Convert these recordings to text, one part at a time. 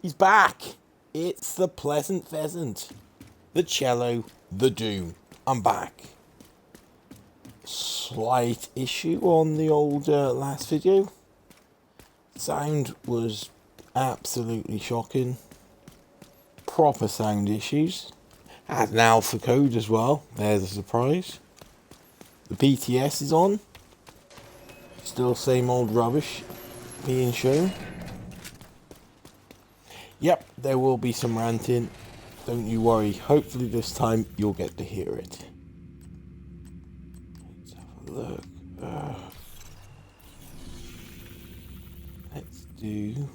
He's back. It's the Pleasant Pheasant, the Cello, the Doom. I'm back. Slight issue on the old last video. Sound was absolutely shocking. Proper sound issues. Had an alpha code as well. There's a surprise. The PTS is on. Still same old rubbish being shown. Yep, there will be some ranting. Don't you worry. Hopefully this time you'll get to hear it. Let's have a look. Let's do...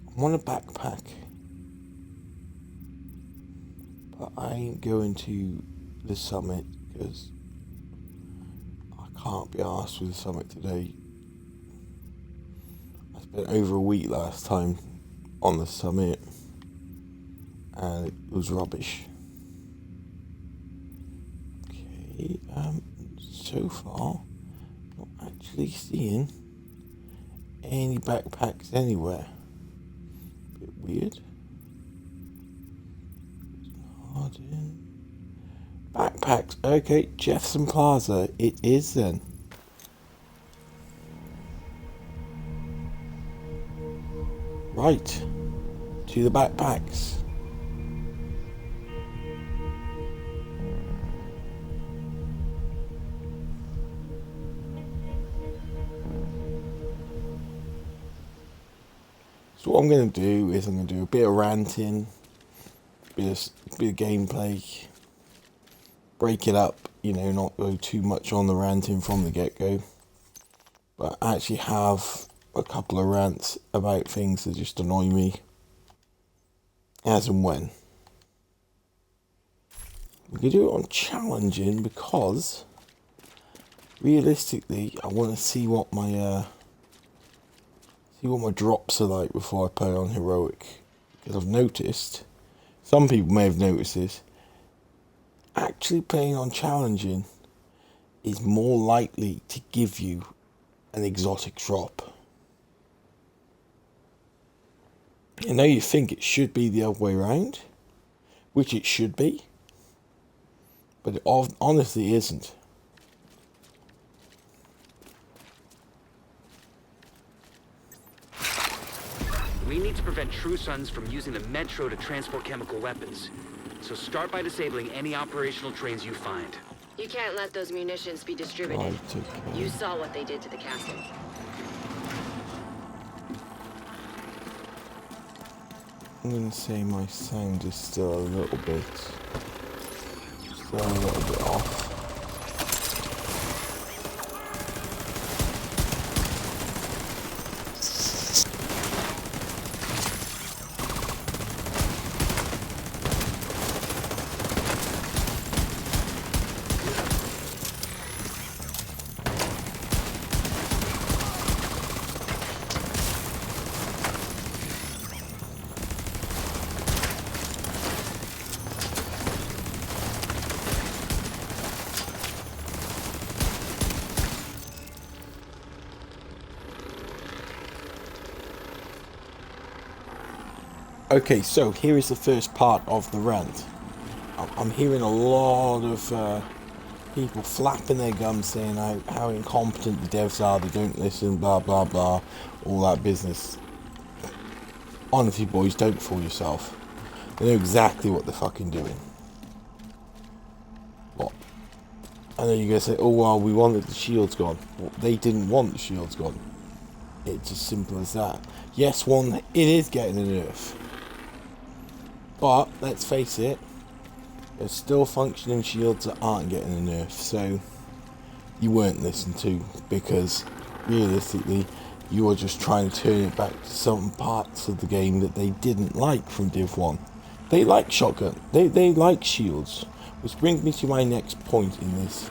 I want a backpack. But I ain't going to the summit because I can't be arsed with the summit today. I spent over a week last time on the summit and it was rubbish. Okay, so far not actually seeing any backpacks anywhere. Bit weird. Backpacks, okay, Jefferson Plaza, it is then. Right, to the backpacks. So what I'm going to do is I'm going to do a bit of ranting, bit of gameplay, break it up, you know, not go too much on the ranting from the get-go, but actually have a couple of rants about things that just annoy me as and when. We can do it on challenging because realistically I want to see what my drops are like before I play on heroic, because I've noticed, some people may have noticed this, actually playing on challenging is more likely to give you an exotic drop. I know you think it should be the other way around, which it should be, but it honestly isn't. We need to prevent True Sons from using the metro to transport chemical weapons. So start by disabling any operational trains you find. You can't let those munitions be distributed. Right, okay. You saw what they did to the castle. I'm going to say my sound is still a little bit off. Okay, so here is the first part of the rant. I'm hearing a lot of people flapping their gums saying how incompetent the devs are, they don't listen, blah blah blah, all that business. Honestly boys, don't fool yourself. They know exactly what they're fucking doing. What? I know you're going to say, oh well, we wanted the shields gone. Well, they didn't want the shields gone. It's as simple as that. Yes, it is getting a nerf. But, let's face it, there's still functioning shields that aren't getting a nerf, so you weren't listened to, because realistically, you were just trying to turn it back to some parts of the game that they didn't like from Div 1. They like shotgun, they like shields, which brings me to my next point in this.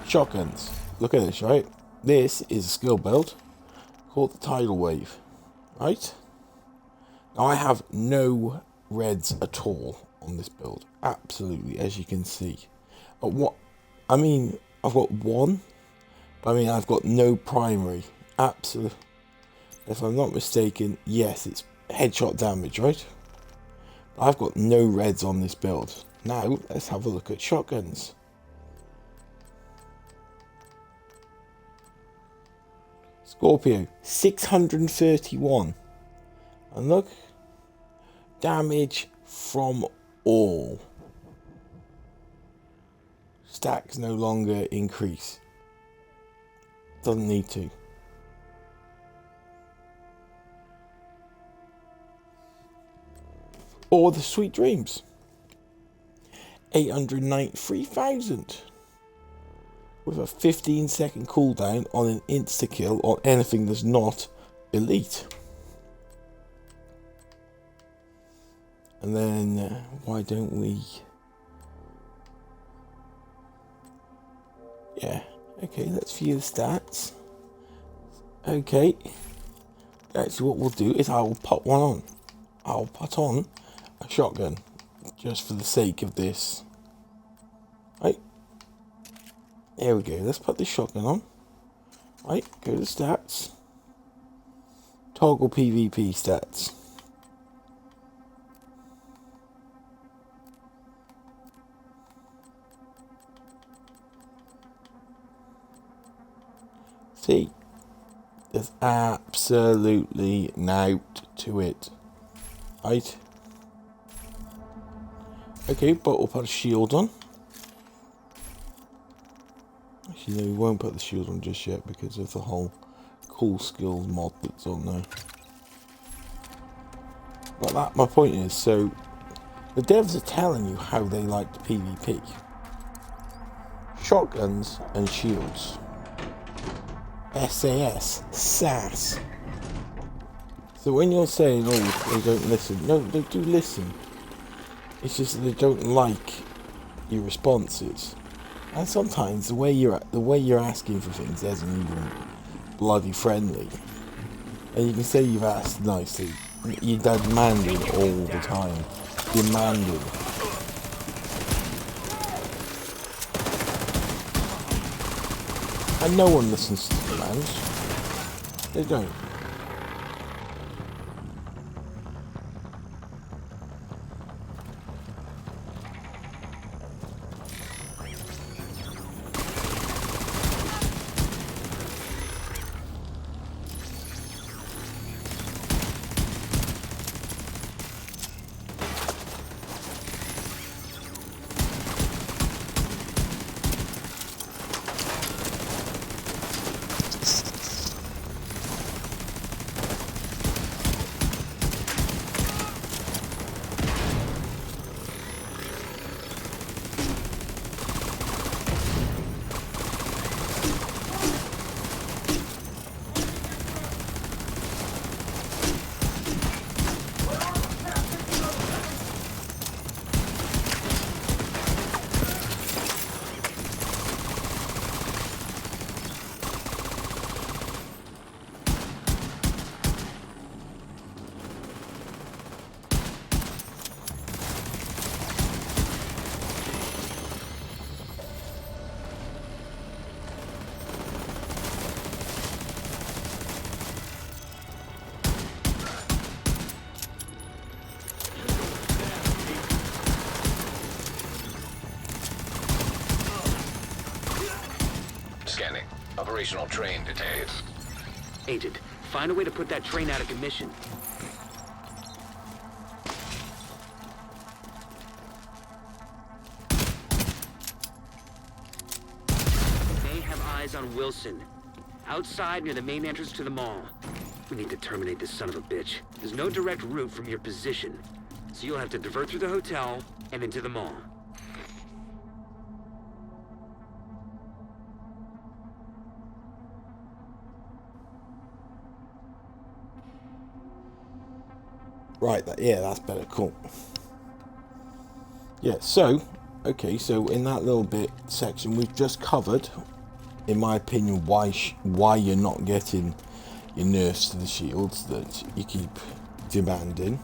Shotguns. Look at this, right? This is a skill build called the Tidal Wave, right? Now I have no reds at all on this build, absolutely, as you can see. I've got one, but I've got no primary. Absolutely, if I'm not mistaken, yes, it's headshot damage, right? I've got no reds on this build. Now, let's have a look at shotguns. Scorpio, 631. And look, damage from all. Stacks no longer increase. Doesn't need to. Or the Sweet Dreams. 893,000. With a 15-second cooldown on an insta-kill on anything that's not elite. And then, why don't we... Yeah, okay, let's view the stats. Okay. Actually, what we'll do is I will put one on. I'll put on a shotgun. Just for the sake of this. Right. There we go. Let's put the shotgun on. Right, go to stats. Toggle PvP stats. See, there's absolutely nought to it. Right? Okay, but we'll put a shield on. Actually, no, we won't put the shield on just yet because of the whole cool skills mod that's on there. But that, my point is, so the devs are telling you how they like the PvP. Shotguns and shields. SAS, SAS. So when you're saying, oh, they don't listen, no, they do listen. It's just that they don't like your responses, and sometimes the way you're asking for things isn't even bloody friendly. And you can say you've asked nicely, you're demanding all the time, demanding. And no one listens to demands. They don't. Scanning. Operational train detained. Agent, find a way to put that train out of commission. They have eyes on Wilson. Outside near the main entrance to the mall. We need to terminate this son of a bitch. There's no direct route from your position, so you'll have to divert through the hotel and into the mall. Right, yeah, that's better, cool. Yeah, so, okay, so in that little bit section, we've just covered, in my opinion, why you're not getting your nerfs to the shields that you keep demanding.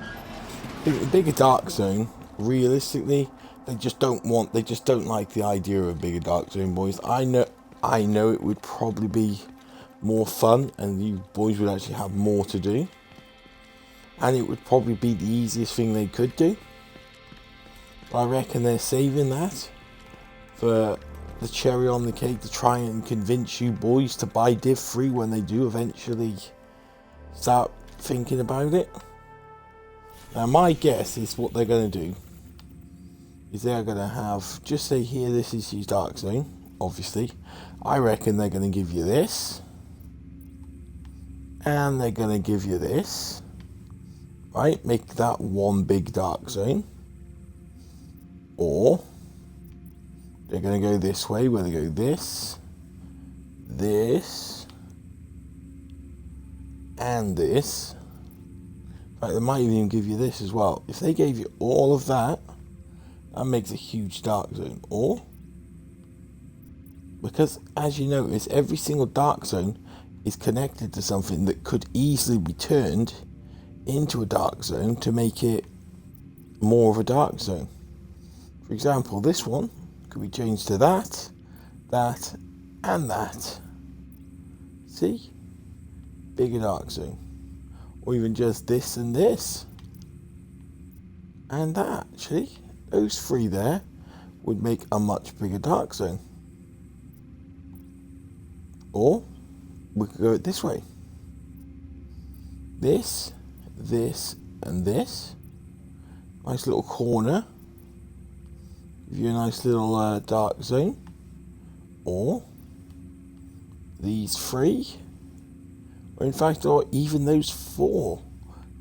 I think the bigger dark zone, realistically, they just don't like the idea of a bigger dark zone, boys. I know, I know it would probably be more fun and you boys would actually have more to do. And it would probably be the easiest thing they could do. But I reckon they're saving that for the cherry on the cake to try and convince you boys to buy Div 3 when they do eventually start thinking about it. Now my guess is what they're going to do is they're going to have, just say here this is your Dark Zone, obviously. I reckon they're going to give you this. And they're going to give you this. Right, make that one big Dark Zone. Or they're going to go this way where they go this, this, and this. In fact, they might even give you this as well. If they gave you all of that, that makes a huge Dark Zone. Or, because as you notice, every single Dark Zone is connected to something that could easily be turned into a Dark Zone to make it more of a Dark Zone. For example, this one could be changed to that, that, and that. See? Bigger Dark Zone. Or even just this and this. And that, actually. Those three there would make a much bigger Dark Zone. Or we could go it this way. This, this, and this. Nice little corner. Give you a nice little Dark Zone. Or these three. Or in fact, or even those four.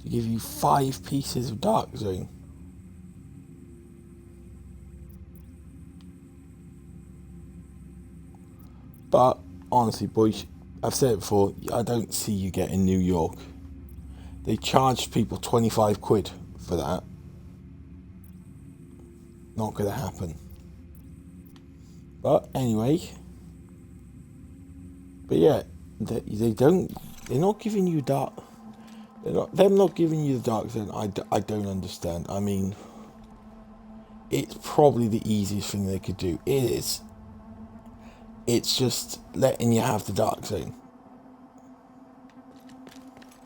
To give you 5 pieces of Dark Zone. But honestly, boys, I've said it before, I don't see you getting New York. They charged people 25 quid for that. Not going to happen. But anyway. But yeah, they're not giving you dark. Them not giving you the Dark Zone, I don't understand. I mean, it's probably the easiest thing they could do. It is. It's just letting you have the Dark Zone.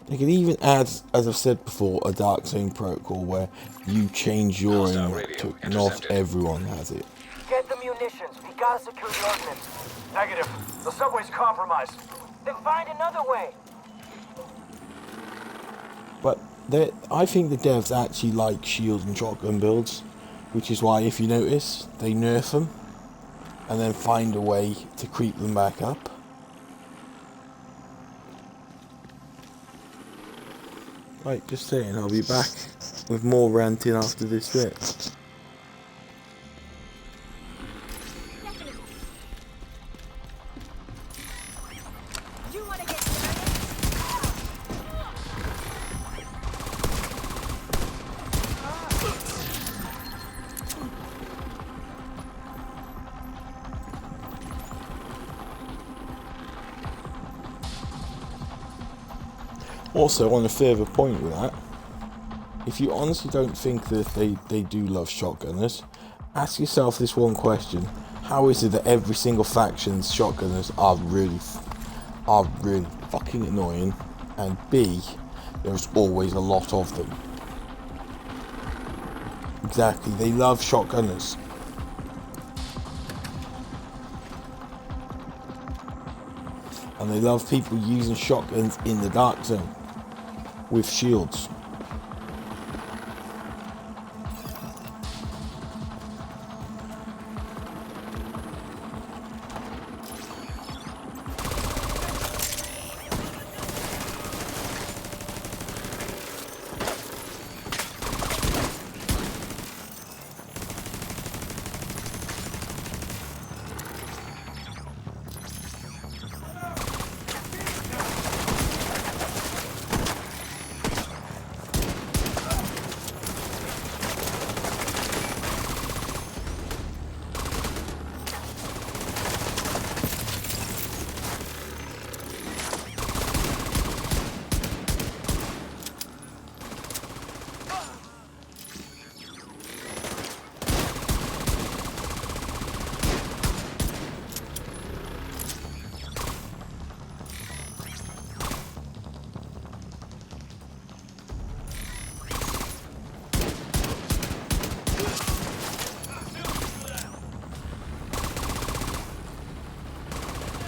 They could even add, as I've said before, a Dark Zone protocol where you change your own to not everyone has it. Get the munitions. We gotta secure the ordnance. Negative. The subway's compromised. Then find another way. But I think the devs actually like shield and shotgun builds, which is why, if you notice, they nerf them and then find a way to creep them back up. Right, just saying, I'll be back with more ranting after this bit. Also, on a further point with that, if you honestly don't think that they do love shotgunners, ask yourself this one question: how is it that every single faction's shotgunners are really fucking annoying, and B, there's always a lot of them? Exactly, they love shotgunners. And they love people using shotguns in the Dark Zone with shields.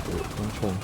Which one?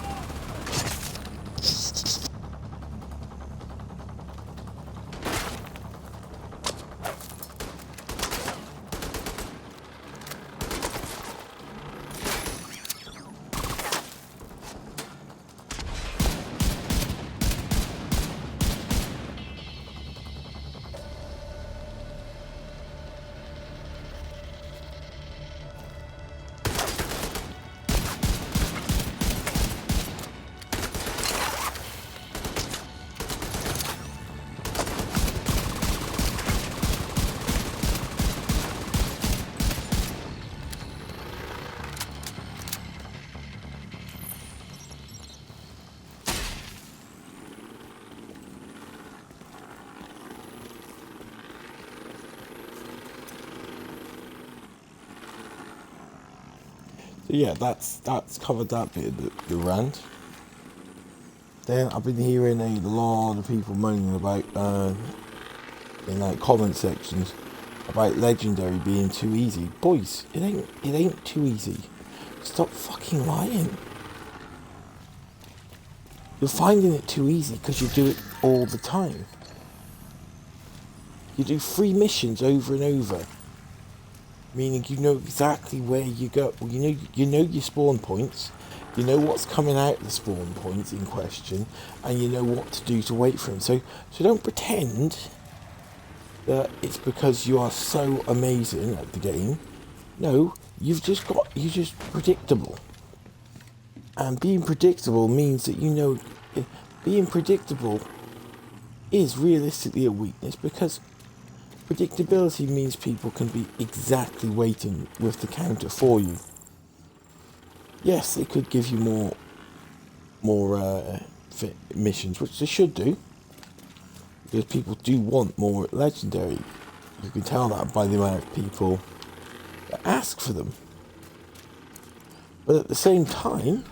So yeah, that's covered that bit of the rant. Then I've been hearing a lot of people moaning about in like comment sections about Legendary being too easy. Boys, it ain't too easy. Stop fucking lying. You're finding it too easy because you do it all the time. You do 3 missions over and over, meaning you know exactly where you go. You know your spawn points. You know what's coming out of the spawn points in question, and you know what to do to wait for them. So don't pretend that it's because you are so amazing at the game. No, you're just predictable. And being predictable means that being predictable is realistically a weakness, because predictability means people can be exactly waiting with the counter for you. Yes, they could give you more missions, which they should do, because people do want more Legendary. You can tell that by the amount of people that ask for them. But at the same time,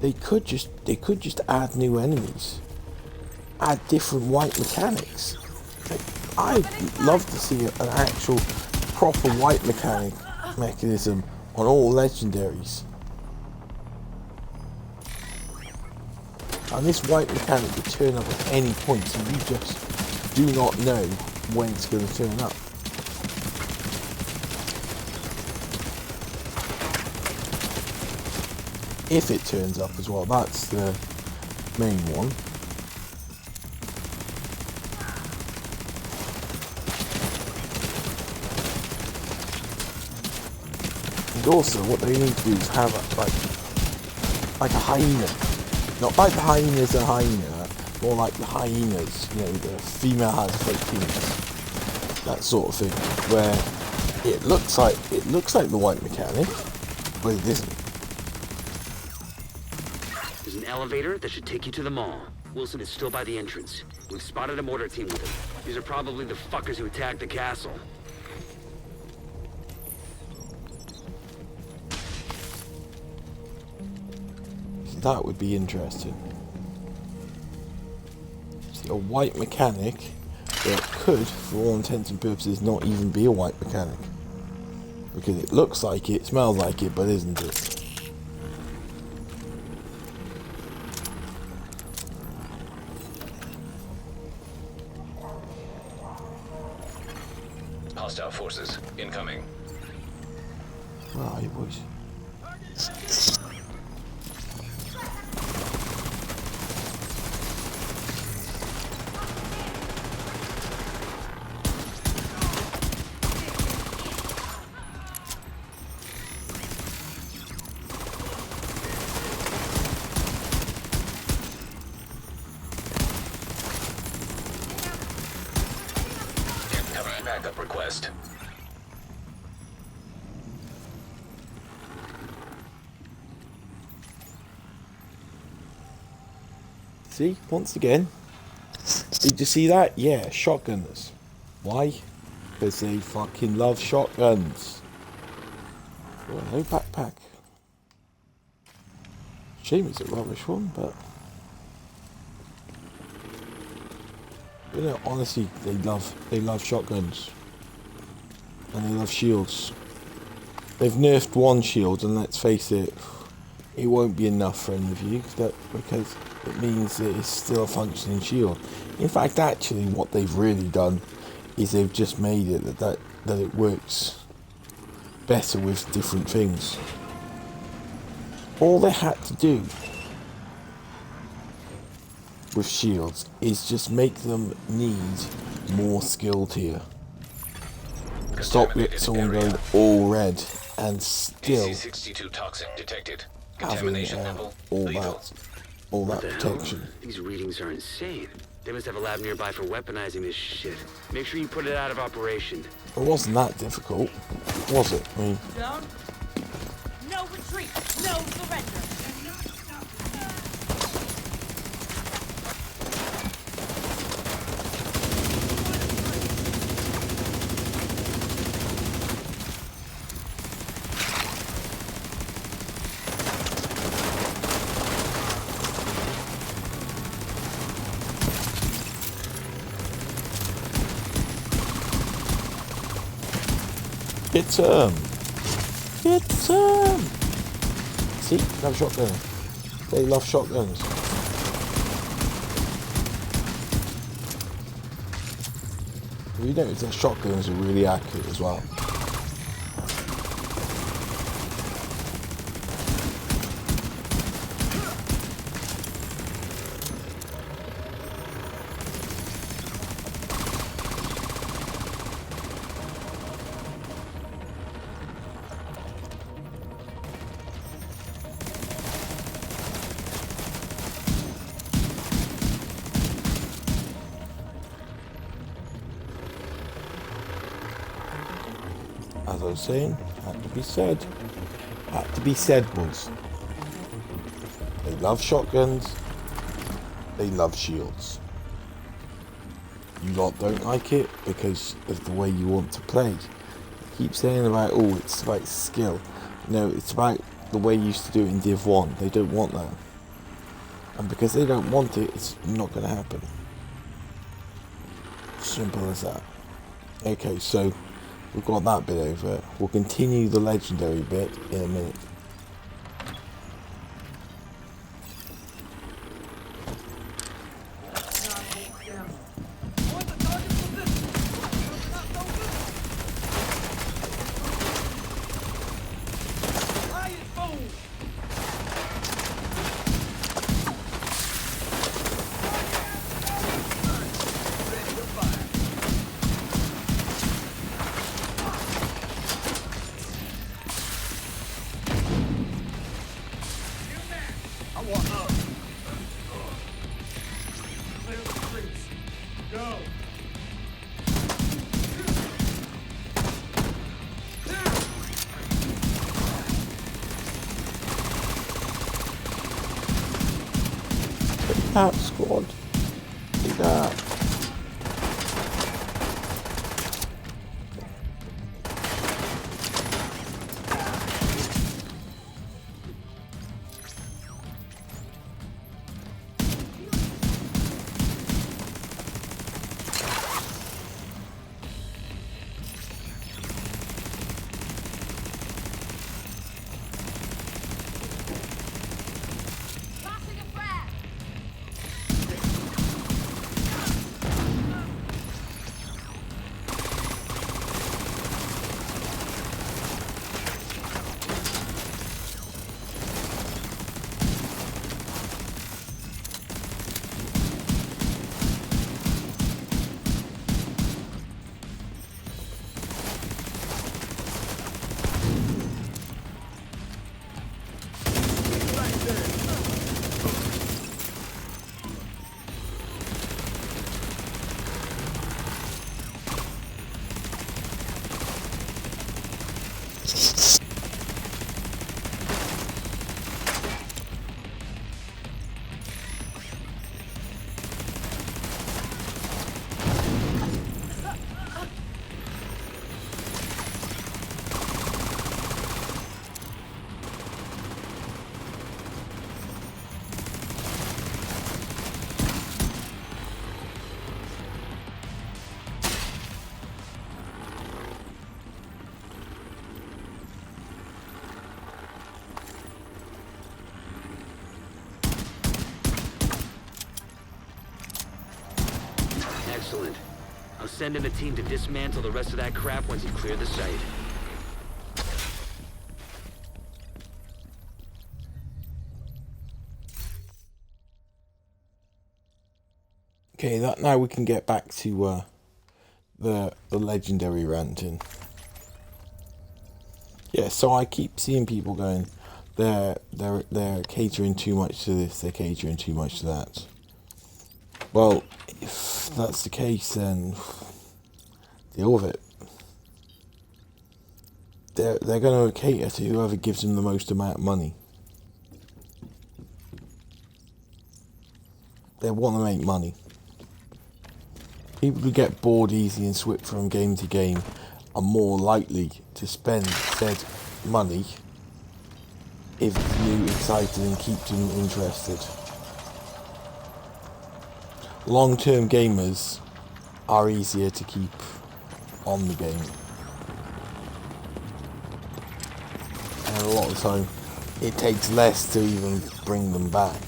they could just add new enemies, add different wipe mechanics. Like, I'd love to see an actual proper wipe mechanism on all Legendaries. And this wipe mechanic could turn up at any point, so you just do not know when it's going to turn up. If it turns up as well, that's the main one. And also, what they need to do is have like a hyena. Not like the hyenas and hyena, more like the hyenas, the female has 13s. That sort of thing, where it looks like the white mechanic, but it isn't. There's an elevator that should take you to the mall. Wilson is still by the entrance. We've spotted a mortar team with him. These are probably the fuckers who attacked the castle. That would be interesting. See, a white mechanic that could, for all intents and purposes, not even be a white mechanic. Because it looks like it, smells like it, but isn't it? Hostile forces incoming. Where are you, boys? Incoming backup request. See, once again, did you see that? Yeah, shotgunners. Why? Because they fucking love shotguns. Oh, no backpack. Shame it's a rubbish one, but honestly, they love shotguns, and they love shields. They've nerfed one shield, and let's face it, it won't be enough for any of you, because it means that it's still a functioning shield. In fact, actually, what they've really done is they've just made it that it works better with different things. All they had to do with shields is just make them need more skill tier. Stop someone going all red and still DC-62 toxin detected. having Contamination level lethal. all What that the hell? protection. These readings are insane. They must have a lab nearby for weaponizing this shit. Make sure you put it out of operation. It wasn't that difficult, was it? I mean, Down. No retreat. No surrender. it's See, love shotgun. They love shotguns. You notice that shotguns are really accurate as well. As I was saying, had to be said. Had to be said, boys. They love shotguns. They love shields. You lot don't like it because of the way you want to play. Keep saying about, oh, it's about skill. No, it's about the way you used to do it in Div 1. They don't want that. And because they don't want it, it's not going to happen. Simple as that. Okay, so we've got that bit over. We'll continue the legendary bit in a minute. That squad. Take that. Excellent. I'll send in a team to dismantle the rest of that crap once you clear the site. Okay, that now we can get back to the legendary ranting. Yeah, so I keep seeing people going, they're catering too much to this, they're catering too much to that. Well, if that's the case, then deal with it. They're going to cater to whoever gives them the most amount of money. They want to make money. People who get bored easy and switch from game to game are more likely to spend said money if it's new, exciting, and keeps them interested. Long-term gamers are easier to keep on the game. And a lot of the time, it takes less to even bring them back.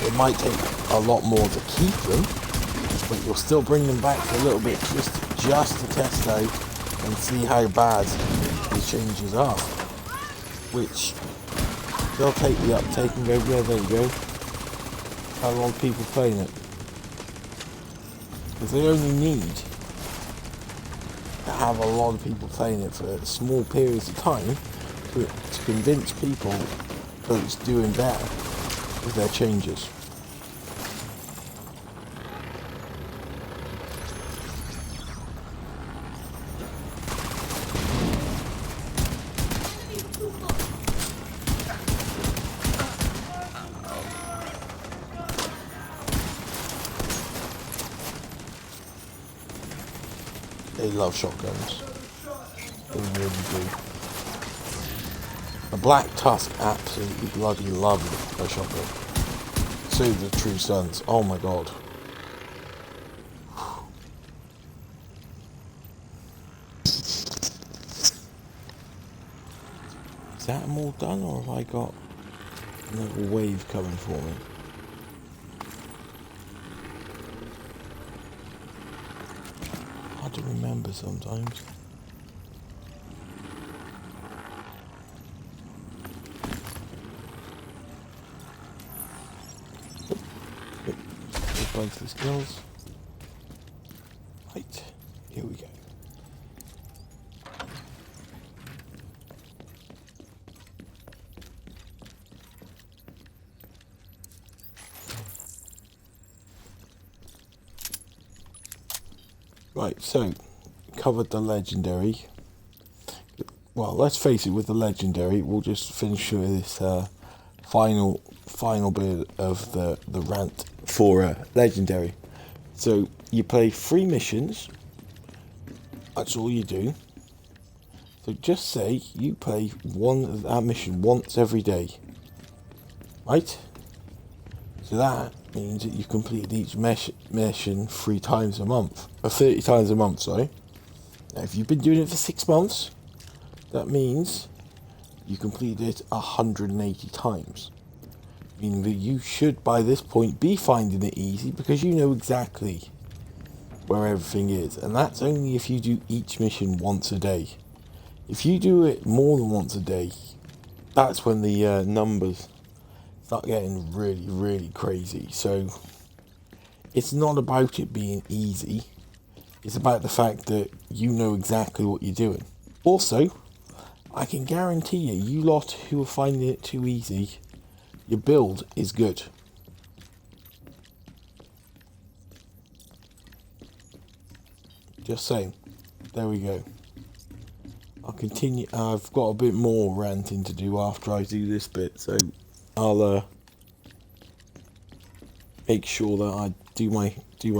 It might take a lot more to keep them, but you'll still bring them back for a little bit just to test out and see how bad the changes are. Which they'll take the uptake and go, yeah, there you go. How a lot of people playing it. Because they only need to have a lot of people playing it for small periods of time to convince people that it's doing better with their changes. They love shotguns. They really do. A Black Tusk absolutely bloody loved a shotgun. So do the True Sons. Oh my god. Is that them all done, or have I got another wave coming for me? Hard to remember sometimes. Both the skills. Right, here we go. Right, so covered the legendary. Well, let's face it, with the legendary, we'll just finish with this final bit of the rant for legendary. So you play 3 missions. That's all you do. So just say you play that mission once every day, right? So that means that you've completed each mission 3 times a month, or 30 times a month. Sorry. Now, if you've been doing it for 6 months, that means you completed it 180 times. Meaning that you should, by this point, be finding it easy because you know exactly where everything is. And that's only if you do each mission once a day. If you do it more than once a day, that's when the numbers start getting really, really crazy. So it's not about it being easy. It's about the fact that you know exactly what you're doing. Also, I can guarantee you lot who are finding it too easy, your build is good. Just saying. There we go. I'll continue. I've got a bit more ranting to do after I do this bit, so I'll make sure that I do my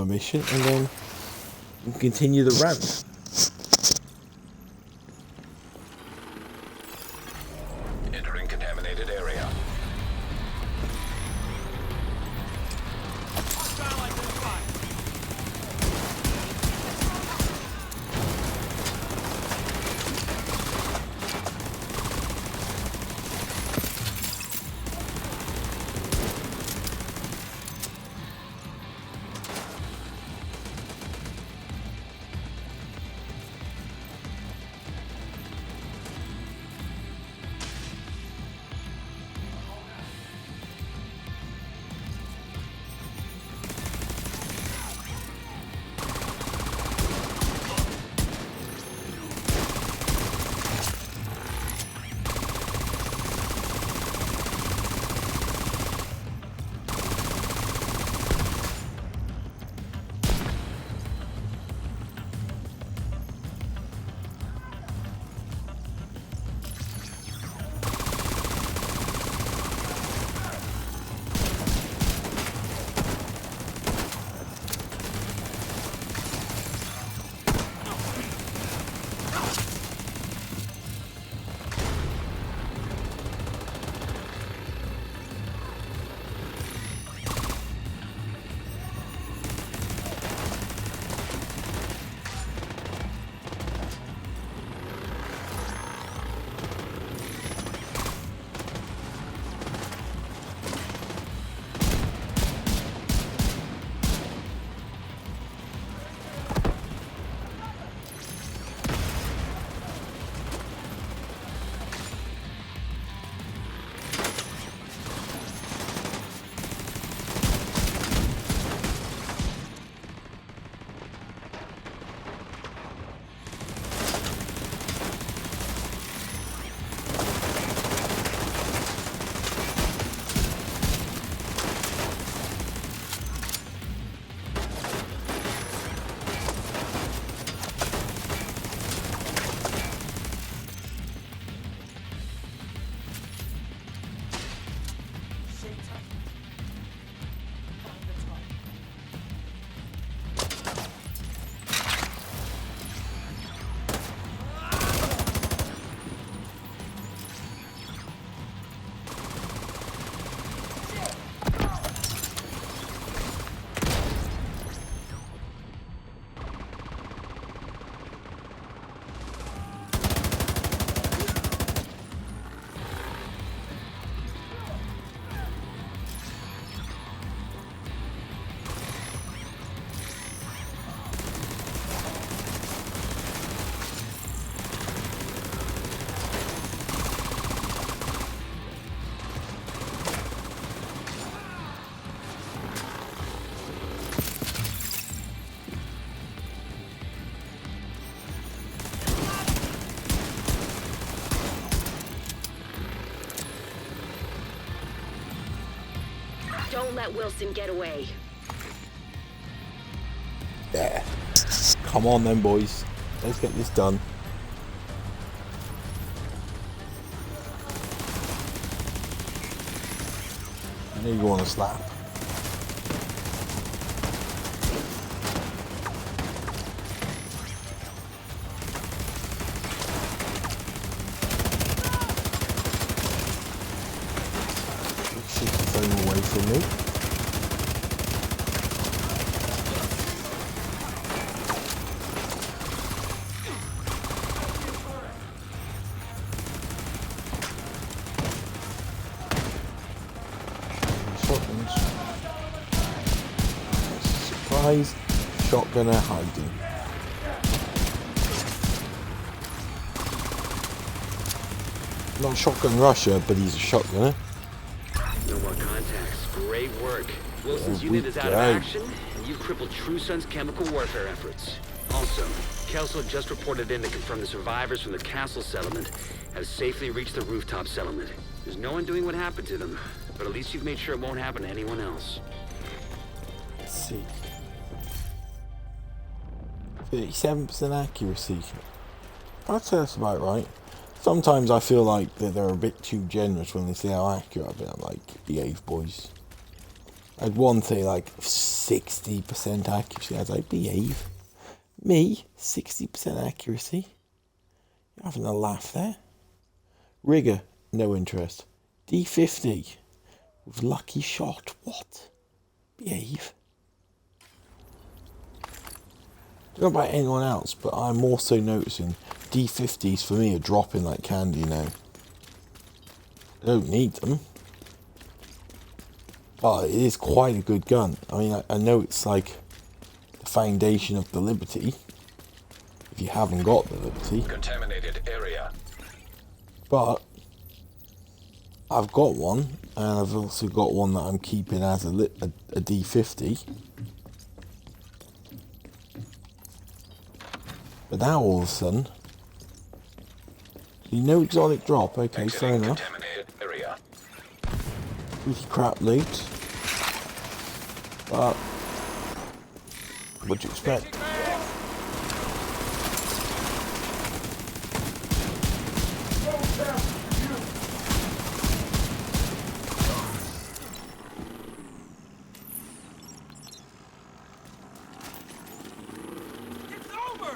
mission and then continue the rant. Entering contaminated area. Don't let Wilson get away. Yeah. Come on then, boys. Let's get this done. I know you want to slap. Shoot the phone away from me. Shotguns. Surprise shotgunner hiding. Not shotgun rusher, but he's a shotgunner. No more contacts. Great work. Wilson's Oh, unit is out of good. action, and you've crippled True Sun's chemical warfare efforts. Also, Kelso just reported in to confirm the survivors from the castle settlement have safely reached the rooftop settlement. There's no one doing what happened to them, but at least you've made sure it won't happen to anyone else. Let's see. 37% accuracy. I'd say that's about right. Sometimes I feel like that they're a bit too generous when they say how accurate I've been. I'm like, behave, boys. I'd one say like 60% accuracy. I'd like, behave. Me, 60% accuracy. You're having a laugh there. Rigger, no interest. D50 with lucky shot. What? Behave. I don't know about anyone else, but I'm also noticing D50s for me are dropping like candy now. I don't need them. But it is quite a good gun. I mean, I know it's like the foundation of the Liberty. If you haven't got the Liberty. Contaminated area. But I've got one, and I've also got one that I'm keeping as a D50. But now all of a sudden, no exotic drop. Okay, fair enough. Contaminated area. Pretty crap loot. But what'd you expect?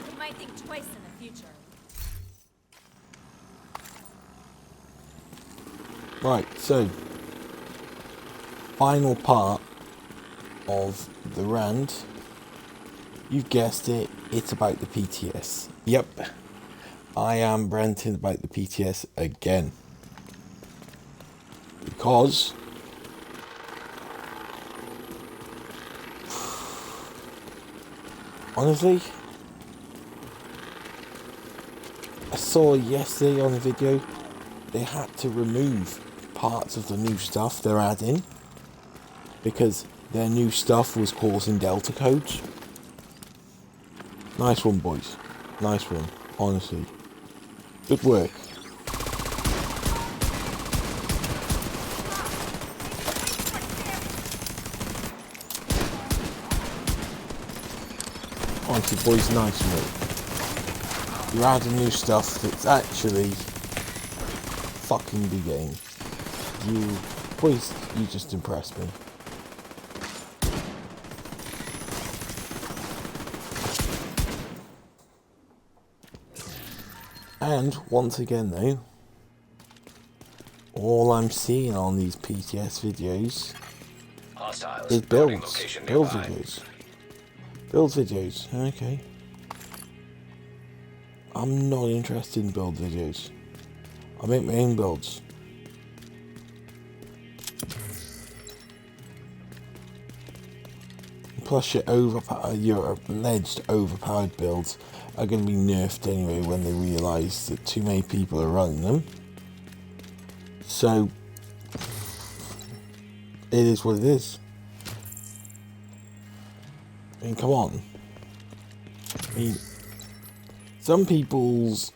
We might think twice in the future. Right, so final part of the rant. You've guessed it, it's about the PTS. Yep, I am ranting about the PTS again. Because honestly, I saw yesterday on the video they had to remove parts of the new stuff they're adding because their new stuff was causing delta codes. Nice one, boys. Nice one, honestly. Good work. Honestly, boys, nice work. You're adding new stuff that's actually fucking the game. You, boys, you just impressed me. And once again though, all I'm seeing on these PTS videos Hostiles. is Boarding builds. location Build nearby. videos. Build videos, okay. I'm not interested in build videos. I make my own builds. Plus your alleged overpowered builds are going to be nerfed anyway when they realise that too many people are running them. So, it is what it is. I mean, come on. I mean, some people's,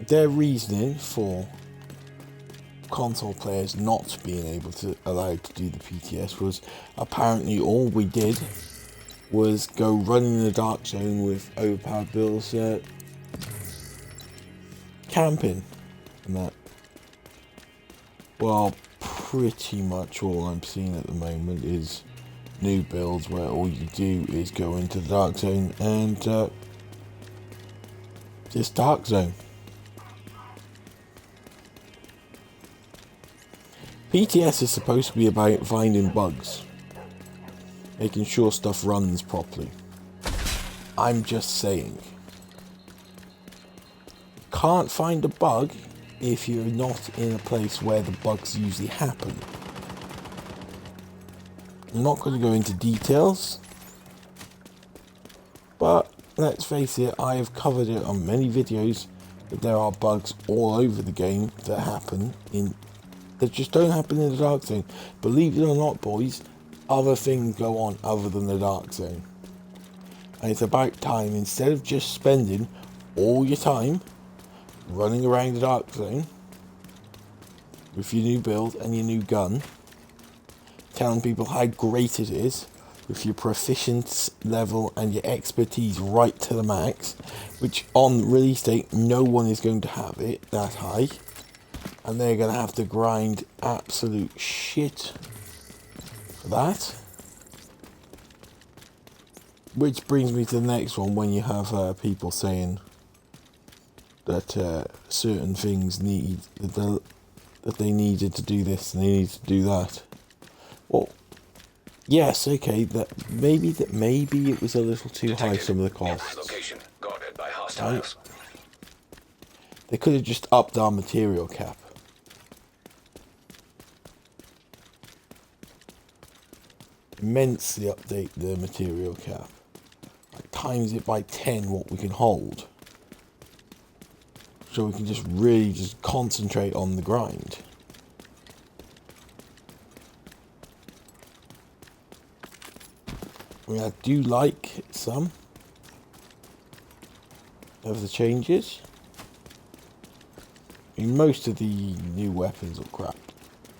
their reasoning for console players not being able to allowed to do the PTS was apparently all we did was go run in the dark zone with overpowered builds, camping and that. Well, pretty much all I'm seeing at the moment is new builds where all you do is go into the dark zone and just dark zone. PTS is supposed to be about finding bugs, making sure stuff runs properly. I'm just saying, can't find a bug if you're not in a place where the bugs usually happen. I'm not going to go into details, but let's face it, I have covered it on many videos that there are bugs all over the game that happen that just don't happen in the dark zone. Believe it or not, boys, other things go on other than the dark zone. And it's about time, instead of just spending all your time running around the dark zone with your new build and your new gun, telling people how great it is with your proficiency level and your expertise right to the max, which on release date no one is going to have it that high, and they're going to have to grind absolute shit for that. Which brings me to the next one, when you have people saying that certain things that they needed to do this and they need to do that. Well, yes, okay, maybe it was a little too high, some of the costs. Location guarded by hostiles. Right? They could have just upped our material cap. Immensely update the material cap. Like, times it by 10 what we can hold. So we can just really just concentrate on the grind. I mean, I do like some of the changes. I mean, most of the new weapons are crap.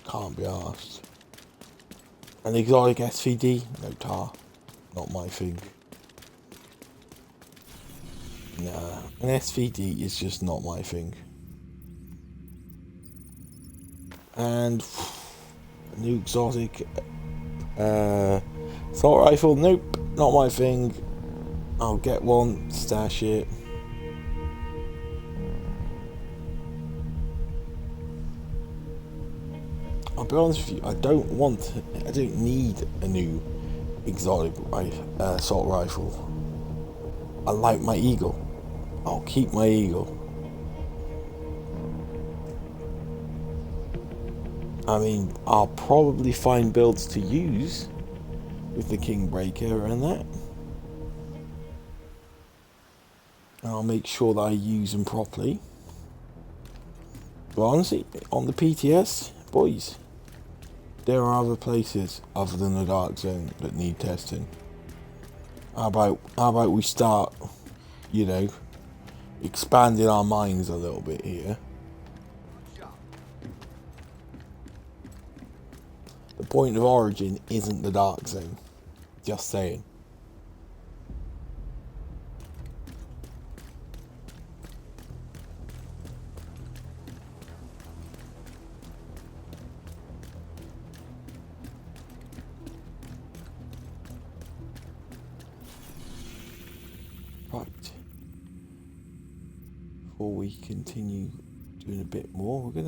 Can't be arsed. An exotic SVD? No tar. Not my thing. Nah, an SVD is just not my thing. And a new exotic assault rifle? Nope, not my thing. I'll get one, stash it. I'll be honest with you, I don't need a new exotic assault rifle. I like my Eagle. I'll keep my Eagle. I mean, I'll probably find builds to use with the Kingbreaker and that. And I'll make sure that I use them properly. But honestly, on the PTS, boys, there are other places other than the Dark Zone that need testing. How about we start, you know, expanding our minds a little bit here. The point of origin isn't the Dark Zone. Just saying. Right. Before we continue doing a bit more, we've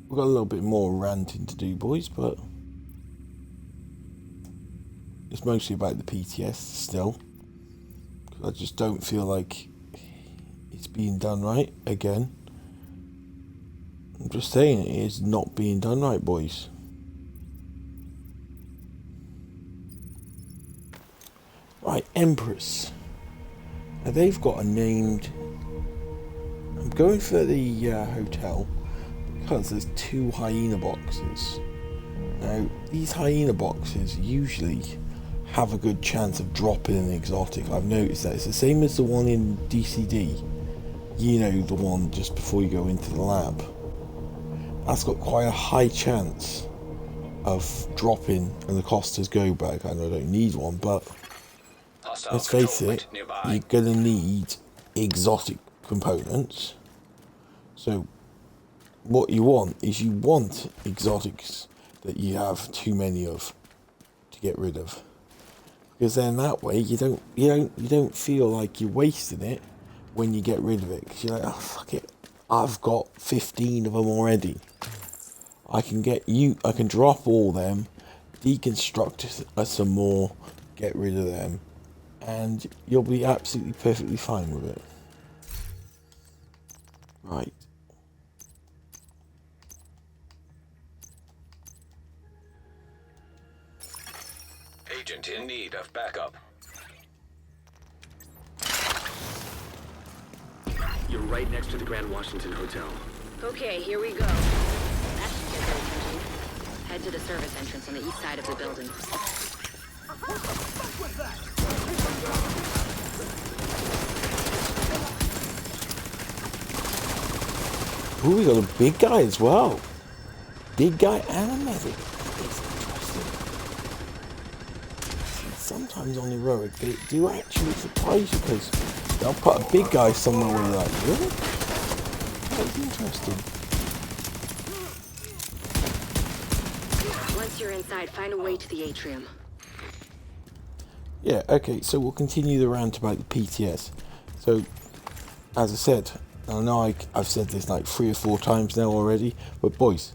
got a little bit more ranting to do, boys, but it's mostly about the PTS still. I just don't feel like it's being done right again. I'm just saying, it is not being done right, boys. Right, Empress. Now they've got a named... I'm going for the hotel because there's 2 hyena boxes. Now, these hyena boxes usually have a good chance of dropping an exotic. I've noticed that. It's the same as the one in DCD. You know, the one just before you go into the lab. that's got quite a high chance of dropping and the costas go back. I know I don't need one, but Hostile let's control face it, point nearby. you're gonna need exotic components. So what you want is you want exotics that you have too many of to get rid of, because then that way you don't feel like you're wasting it when you get rid of it, because you're like, oh fuck it, I've got 15 of them already. I can drop all them, deconstruct some more, get rid of them, and you'll be absolutely perfectly fine with it. Right. Agent in need of backup. You're right next to the Grand Washington Hotel. Okay, here we go. That should get their attention. Head to the service entrance on the east side of the building. Ooh, we got a big guy as well. Big guy and a medic. It's interesting. Sometimes on heroic, they do actually surprise you, because they'll put a big guy somewhere where you're like, really? That's interesting. Once you're inside, find a way to the atrium. Yeah, okay, so we'll continue the rant about the PTS. So, as I said, I know I've said this like 3 or 4 times now already, but boys,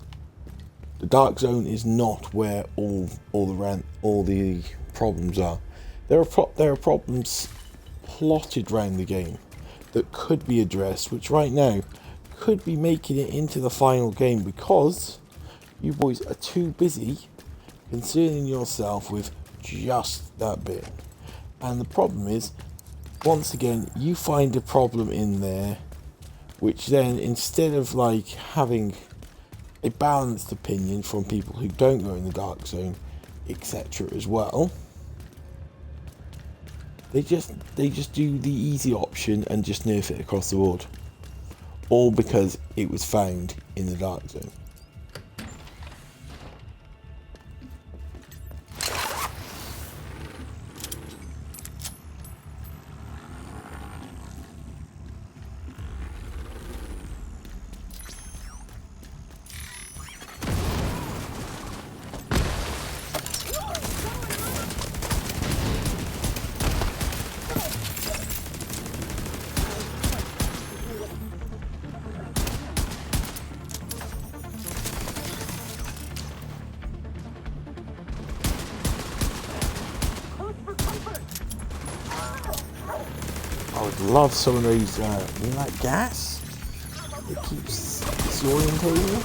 the Dark Zone is not where all the problems are. There are problems plotted around the game that could be addressed, which right now could be making it into the final game, because you boys are too busy concerning yourself with just that bit. And the problem is, once again, you find a problem in there, which then, instead of like having a balanced opinion from people who don't go in the Dark Zone, etc. as well, they just do the easy option and just nerf it across the board, all because it was found in the Dark Zone. I would love some of those, you know, that gas that keeps disorientating you.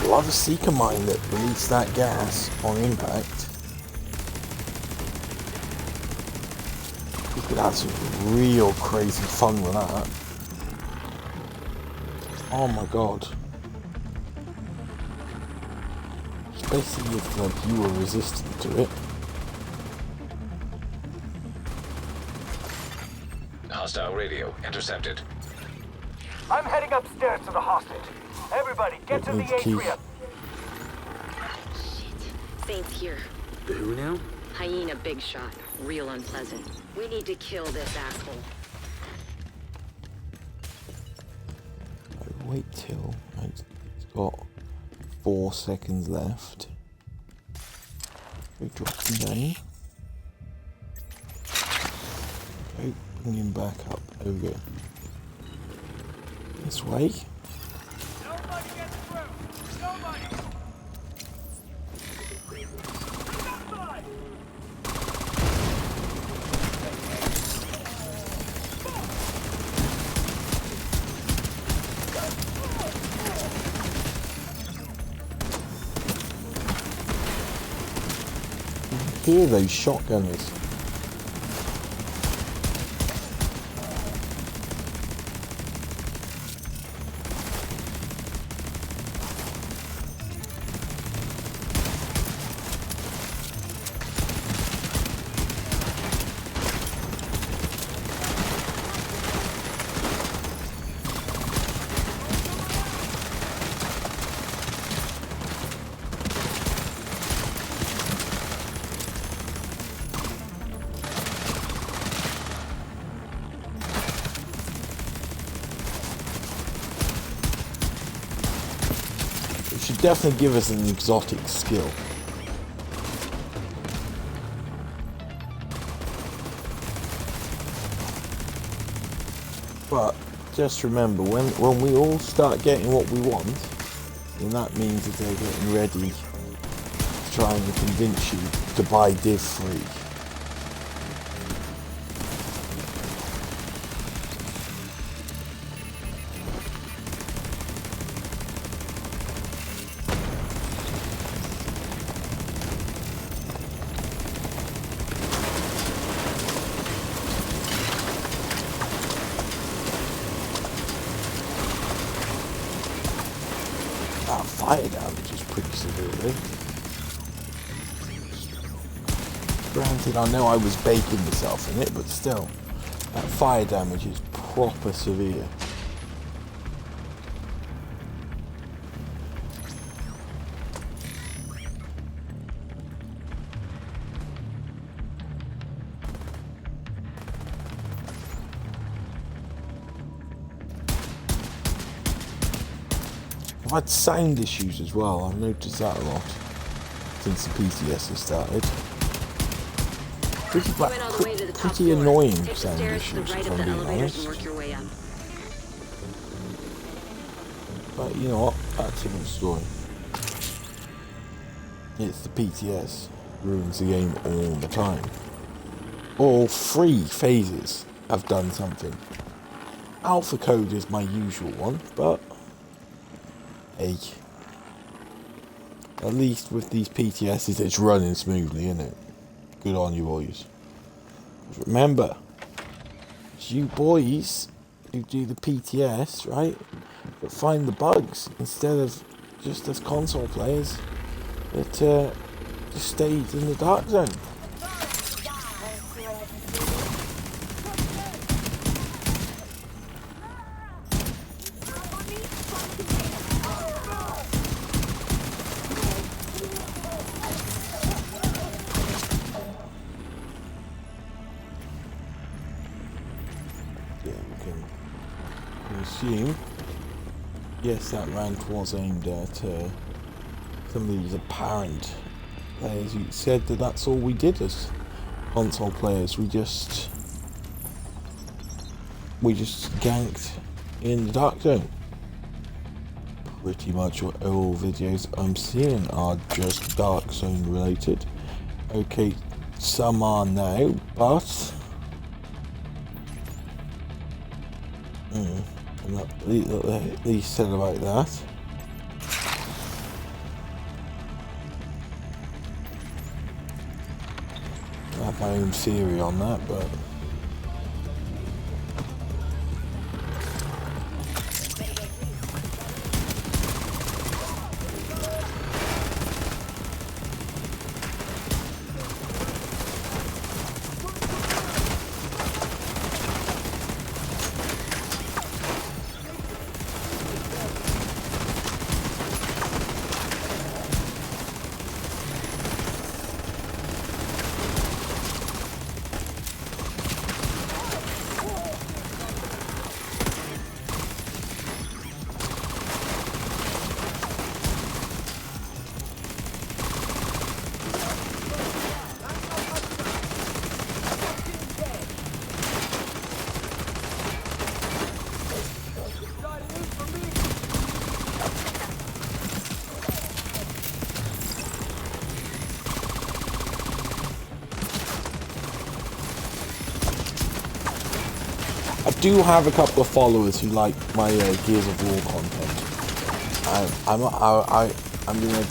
I'd love a seeker mine that released that gas on impact. You could have some real crazy fun with that. Oh my god. Especially if like you were resistant to it. Hostile radio intercepted. I'm heading upstairs to the hostage. Everybody, get to the atrium. Shit. Saint's here. The who now? Hyena big shot. Real unpleasant. We need to kill this asshole. Wait till it's got 4 seconds left. We drop him down. Okay, bring him back up. There we go. This way. Nobody gets through. Nobody. Hear those shotgunners. should definitely give us an exotic skill. But just remember, when we all start getting what we want, then that means that they're getting ready to try and convince you to buy div free. That fire damage is pretty severe, eh? Granted, I know I was baking myself in it, but still, that fire damage is proper severe. I've had sound issues as well. I've noticed that a lot since the PTS has started. Pretty annoying sound issues, if I'm being honest. But you know what? That's a good story. It's the PTS. Ruins the game all the time. All 3 phases have done something. Alpha code is my usual one, but hey, at least with these PTSs it's running smoothly, isn't it? Good on you boys. Remember, it's you boys who do the PTS, right? But find the bugs instead of just as console players that just stayed in the dark zone. Assume, yes, that rant was aimed at some of these apparent players who said that that's all we did as console players. We just ganked in the dark zone. Pretty much all videos I'm seeing are just dark zone related. Okay, some are now, but at least said about that. I have my own theory on that, but I do have a couple of followers who like my Gears of War content. I'm gonna.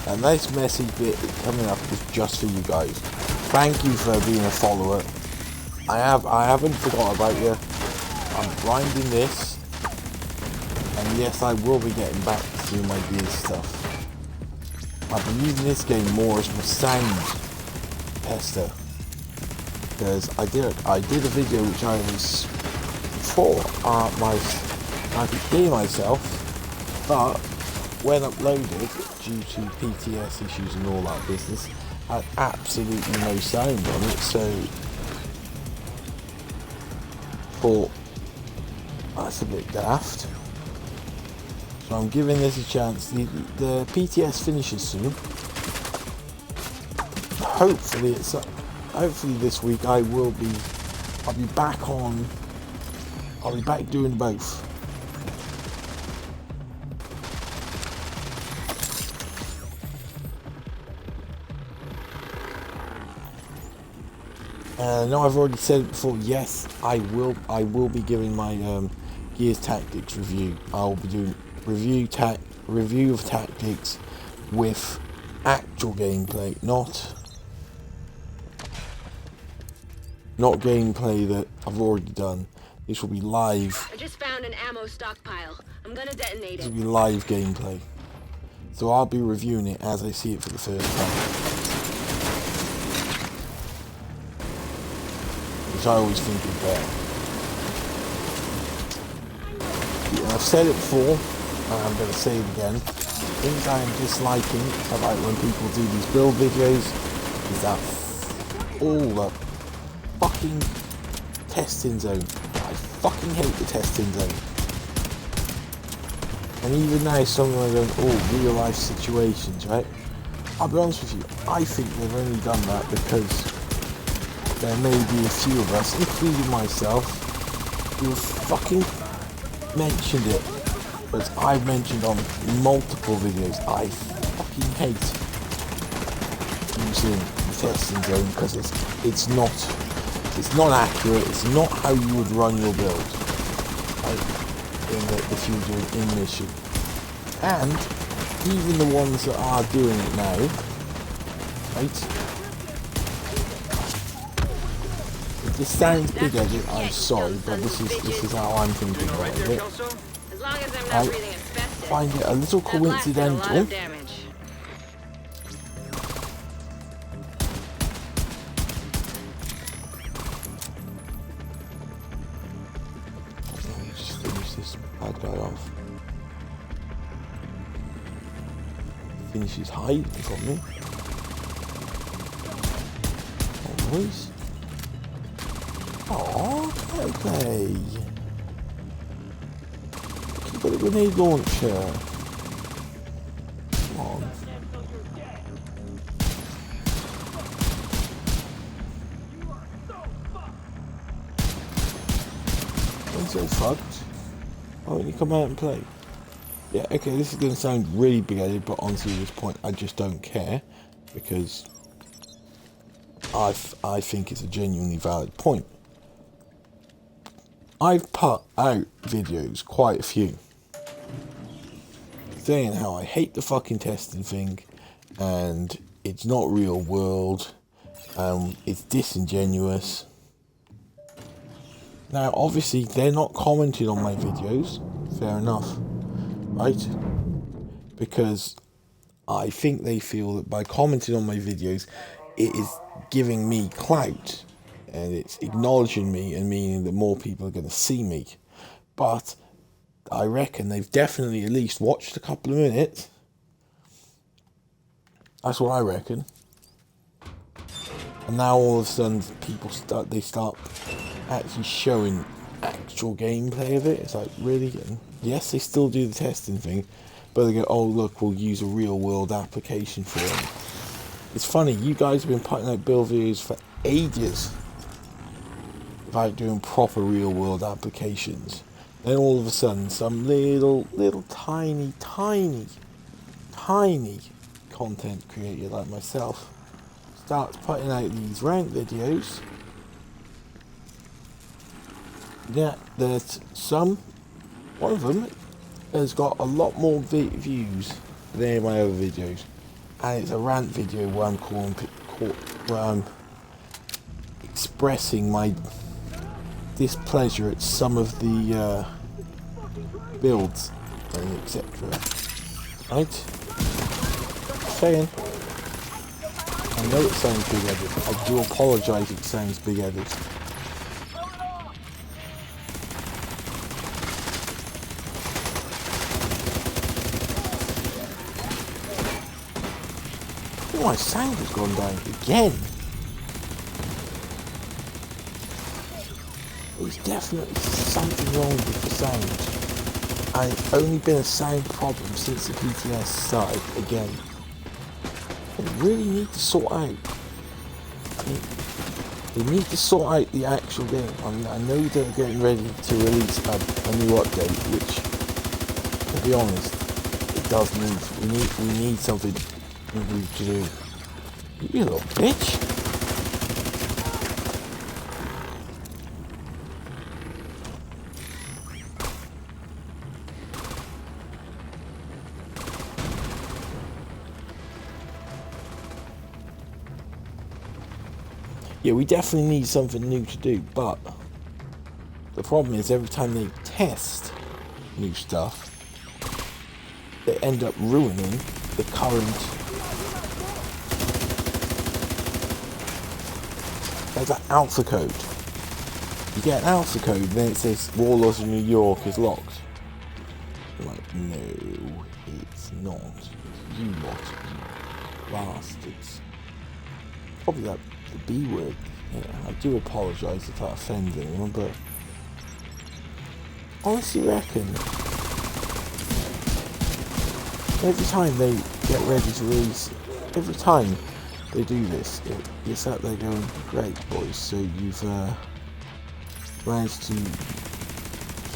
A nice message bit coming up is just for you guys. Thank you for being a follower. I haven't forgot about you. I'm grinding this, and yes, I will be getting back to my Gears stuff. I've been using this game more as my sound tester. Because I did a video which I was before I could hear myself, but when uploaded due to PTS issues and all that business, had absolutely no sound on it. So thought that's a bit daft. So I'm giving this a chance. The PTS finishes soon. Hopefully this week I'll be back on. I'll be back doing both. I know I've already said it before. Yes, I will be giving my Gears Tactics review. I'll be doing review of tactics with actual gameplay, not gameplay that I've already done. This will be live. I just found an ammo stockpile. I'm gonna detonate This it. will be live gameplay. So I'll be reviewing it as I see it for the first time. Which I always think is better. Yeah, I've said it before, and I'm going to say it again. Things I am disliking about when people do these build videos is that all the fucking testing zone. I fucking hate the testing zone. And even now some of them are going, oh, real life situations, right? I'll be honest with you, I think they've only done that because there may be a few of us, including myself, who have fucking mentioned it. As I've mentioned on multiple videos, I fucking hate using the testing zone because it's not accurate. It's not how you would run your build, right? If you were doing in mission. And even the ones that are doing it now, right? This sounds big-headed, I'm sorry, but this is how I'm thinking about it. As long as I'm not I breathing asbestos. find it a little That blast did a lot coincidental. of damage. Let me just finish this bad guy off. Finish his height from me. Always. Oh, okay. You've got a grenade launcher. Come on. I'm so fucked. Why don't you come out and play? Yeah, okay, this is going to sound really big-headed, but honestly at this point I just don't care. Because I think it's a genuinely valid point. I've put out videos, quite a few, saying how I hate the fucking testing thing, and it's not real world, it's disingenuous. Now, obviously, they're not commenting on my videos, fair enough, right? Because I think they feel that by commenting on my videos, it is giving me clout. And it's acknowledging me and meaning that more people are going to see me. But I reckon they've definitely at least watched a couple of minutes. That's what I reckon. And now all of a sudden people start actually showing actual gameplay of it. It's like, really? And yes, they still do the testing thing, but they go, oh look, we'll use a real world application for it. It's funny, you guys have been putting out build videos for ages about doing proper real world applications. Then all of a sudden some little tiny content creator like myself starts putting out these ranked videos. Yeah, there's one of them has got a lot more views than any of my other videos, and it's a rant video where I'm expressing my displeasure at some of the builds and etc. Right? Saying. I know it sounds big-headed. I do apologise if it sounds big-headed. Oh, my sound has gone down again. There's definitely something wrong with the sound. And it's only been a sound problem since the PTS started again. They really need to sort out. They need to sort out the actual game. I mean, I know they're getting ready to release a new update, which, to be honest, it does need. We need something new to do. You little bitch. Yeah, we definitely need something new to do, but the problem is every time they test new stuff, they end up ruining the current. There's an alpha code. You get an alpha code, then it says Warlords of New York is locked. I'm like, no, it's not. You lot, you bastards. Probably that. The B word. Yeah, I do apologise if that offends anyone, but I honestly reckon every time they get ready to release, every time they do this, you're sat there going, great boys, so you've managed to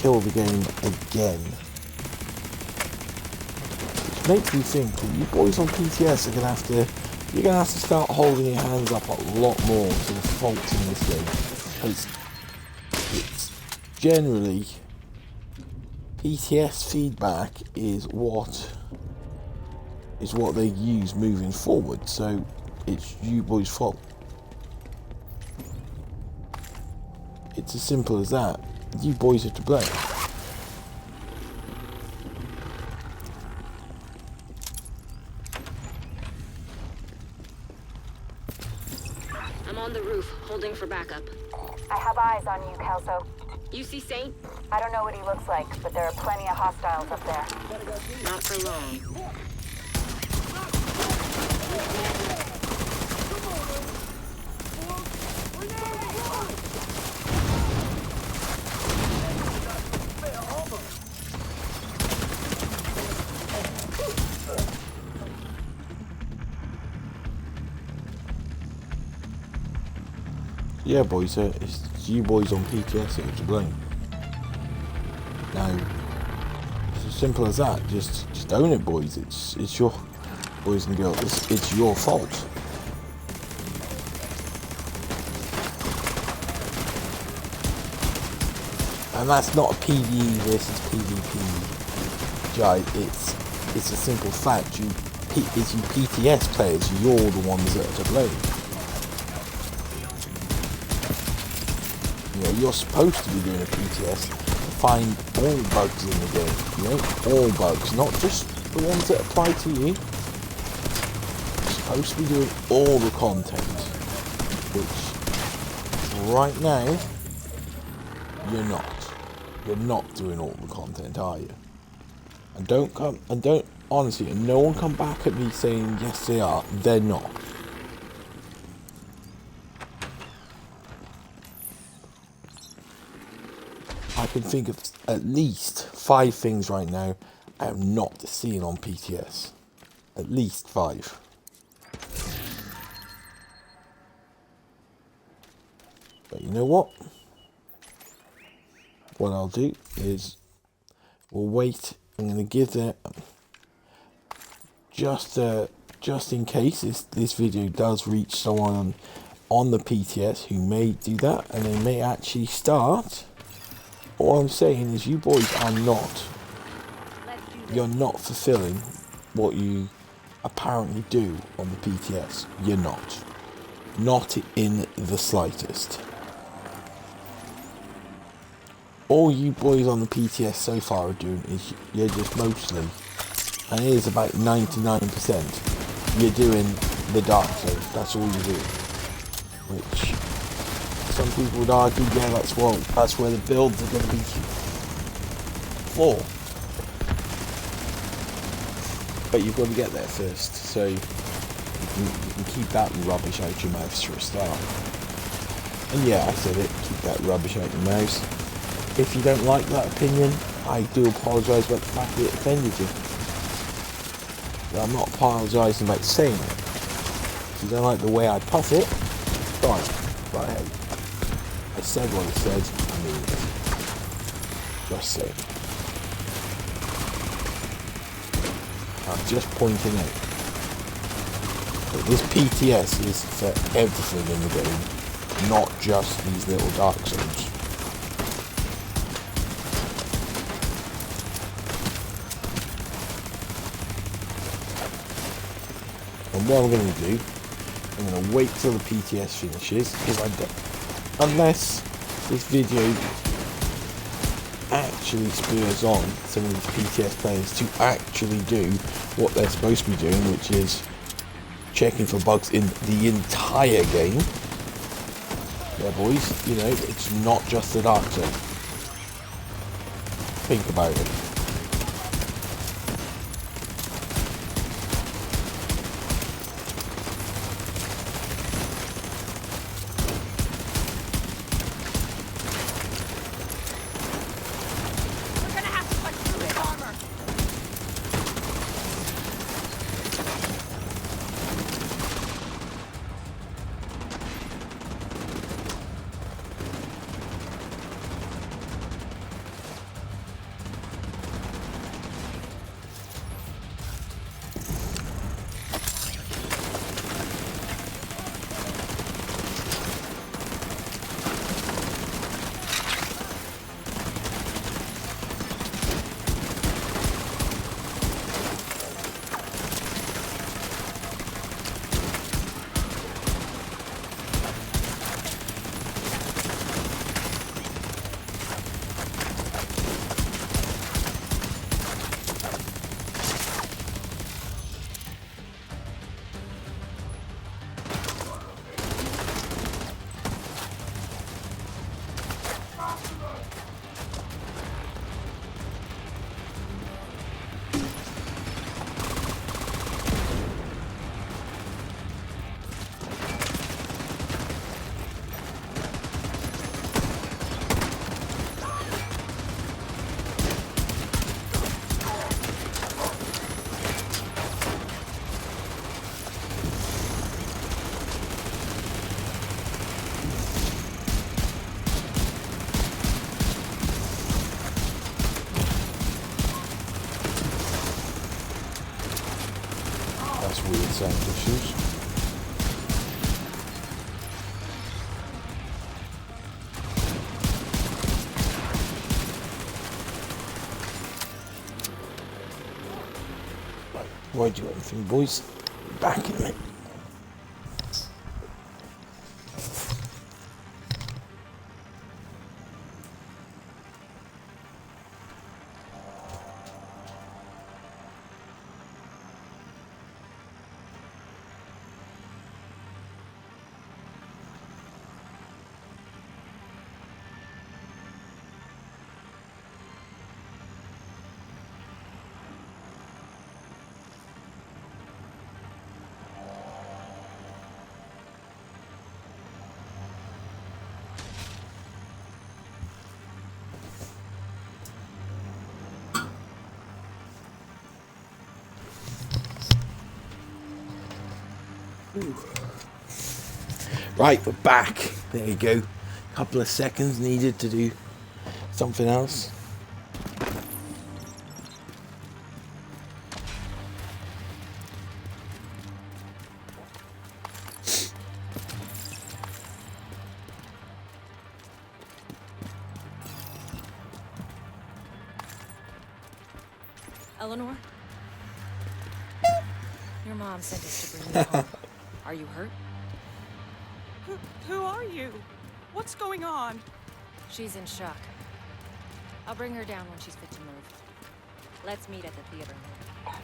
kill the game again. Which makes me think that you boys on PTS are going to have to You're going to have to start holding your hands up a lot more to the faults in this game. Because it's generally, PTS feedback is what they use moving forward. So it's you boys' fault. It's as simple as that. You boys are to blame. On the roof, holding for backup. I have eyes on you, Kelso. You see Saint? I don't know what he looks like, but there are plenty of hostiles up there. Not for long. Yeah, boys, it's you boys on PTS that are to blame. Now, it's as simple as that. Just own it, boys. It's your boys and girls. It's your fault. And that's not a PvE versus PvP jive. It's a simple fact. It's you PTS players. You're the ones that are to blame. You know, you're supposed to be doing a PTS to find all bugs in the game. You know, all bugs, not just the ones that apply to you. You're supposed to be doing all the content, which right now you're not. You're not doing all the content, are you? And don't honestly, and no one come back at me saying yes they are. They're not. I can think of at least 5 things right now I am not seeing on PTS. At least 5. But you know what? What I'll do is we'll wait. I'm going to give that just in case this video does reach someone on the PTS who may do that, and they may actually start. All I'm saying is you boys are not. You're not fulfilling what you apparently do on the PTS. You're not. Not in the slightest. All you boys on the PTS so far are doing is you're just mostly, and it is about 99%, you're doing the Dark Zone. That's all you do. Which some people would argue, yeah, that's where the builds are going to be for. But you've got to get there first, so you can keep that rubbish out your mouth for a start. And yeah, I said it, keep that rubbish out your mouth. If you don't like that opinion, I do apologise about the fact that it offended you. But I'm not apologising about saying it. If you don't like the way I put it, fine. But hey, I said what I said, I mean it. Just saying. I'm just pointing out that this PTS is for everything in the game, not just these little dark zones. And what I'm going to do, I'm going to wait till the PTS finishes, because unless this video actually spurs on some of these PTS players to actually do what they're supposed to be doing, which is checking for bugs in the entire game. Yeah, boys, you know, it's not just the dark zone. Think about it. Weird sound issues. Right, why do anything, boys? Back in a minute. Right, we're back. There you go. Couple of seconds needed to do something else. Eleanor? Your mom sent us to bring you home. Are you hurt? Who are you? What's going on? She's in shock. I'll bring her down when she's fit to move. Let's meet at the theater.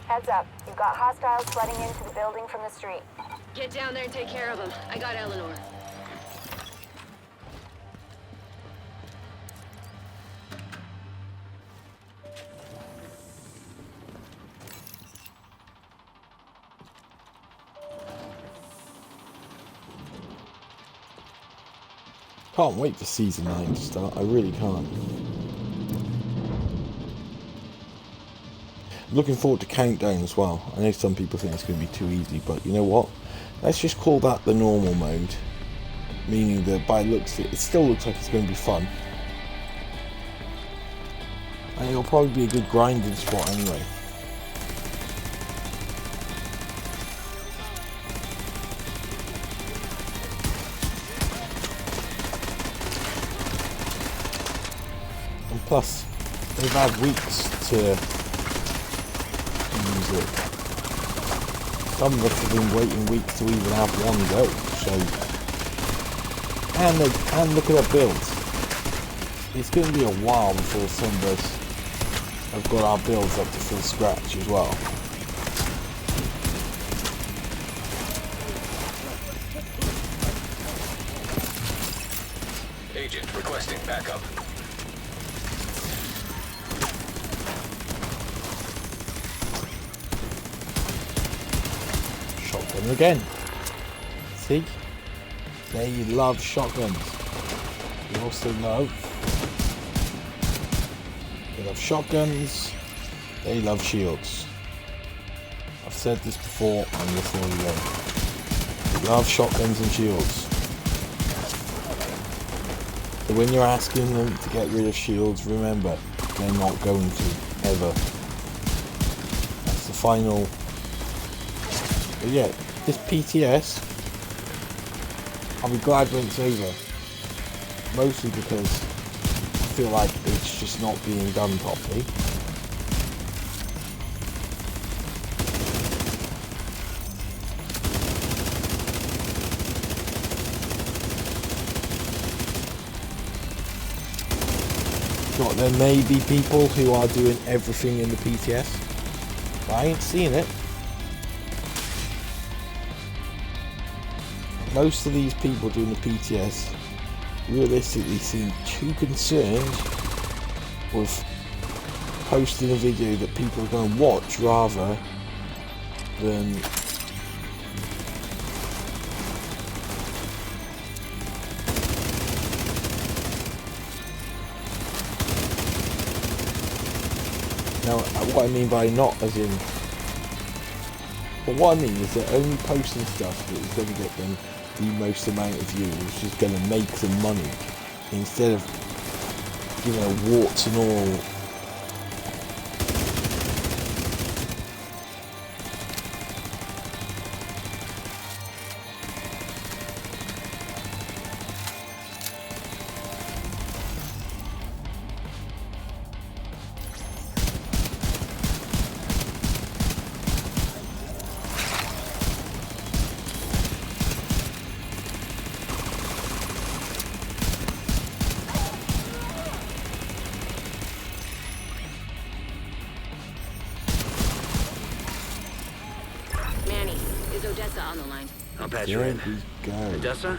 Heads up. You've got hostiles flooding into the building from the street. Get down there and take care of them. I got Eleanor. Can't wait for season 9 to start. I really can't. Looking forward to Countdown as well. I know some people think it's going to be too easy, but you know what? Let's just call that the normal mode. Meaning that by looks it still looks like it's going to be fun. And it'll probably be a good grinding spot anyway. And plus, they've had weeks to use it. Some of us have been waiting weeks to even have one go. So, and look at our builds. It's going to be a while before some of us have got our builds up to full scratch as well. Agent requesting backup. Shotgun again. See? They love shotguns. They also love shotguns. They love shields. I've said this before, and this will again. They love shotguns and shields. So when you're asking them to get rid of shields, remember, they're not going to, ever. That's the final. But yeah, this PTS, I'll be glad when it's over. Mostly because I feel like it's just not being done properly. Sure, there may be people who are doing everything in the PTS, but I ain't seeing it. Most of these people doing the PTS realistically seem too concerned with posting a video that people are going to watch rather than now what I mean by not as in, but what I mean is they're only posting stuff that is going to get them the most amount of views, which is going to make them money, instead of, you know, warts and all. On the line. I'll patch you in. There we go. Odessa?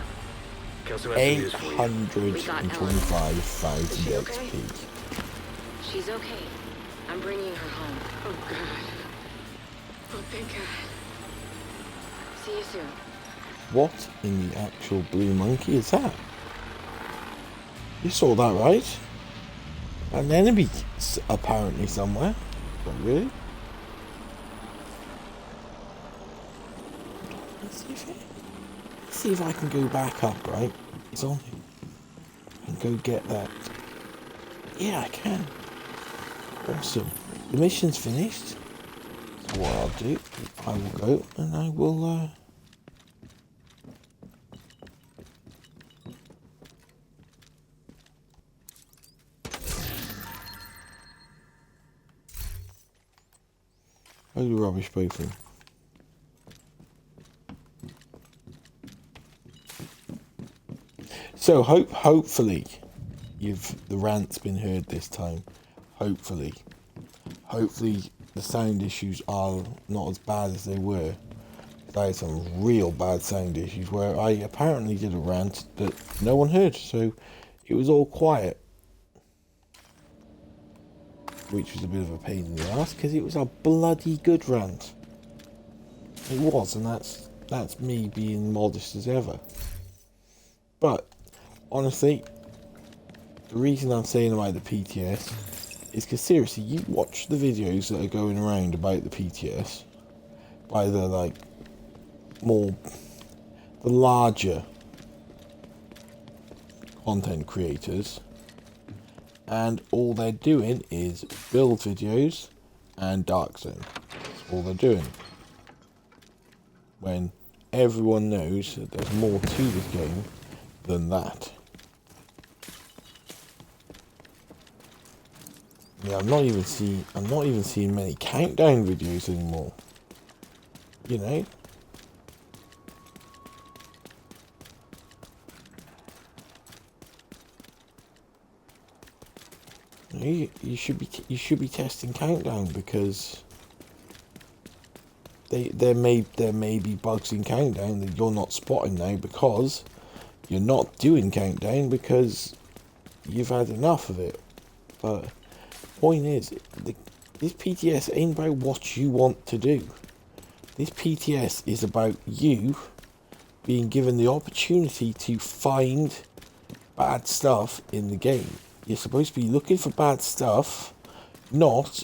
Kelso has some news for you. 825,000 okay? XP. She's okay. I'm bringing her home. Oh, God. Oh, thank God. See you soon. What in the actual blue monkey is that? You saw that, right? An enemy apparently somewhere. But really? Let's see if I can go back up, right? It's on me. And go get that. Yeah, I can. Awesome. The mission's finished. So what I'll do, I will go and I will holy rubbish both of them. So hopefully the rant's been heard this time. Hopefully the sound issues are not as bad as they were. I had some real bad sound issues where I apparently did a rant that no one heard, so it was all quiet, which was a bit of a pain in the ass because it was a bloody good rant. It was, and that's me being modest as ever. But honestly, the reason I'm saying about the PTS is because seriously, you watch the videos that are going around about the PTS by the the larger content creators, and all they're doing is build videos and Dark Zone. That's all they're doing. When everyone knows that there's more to this game than that. Yeah, I'm not even seeing many countdown videos anymore. You know? You should be testing countdown, because there may be bugs in countdown that you're not spotting now, because you're not doing countdown because you've had enough of it. But point is, this PTS ain't about what you want to do. This PTS is about you being given the opportunity to find bad stuff in the game. You're supposed to be looking for bad stuff, not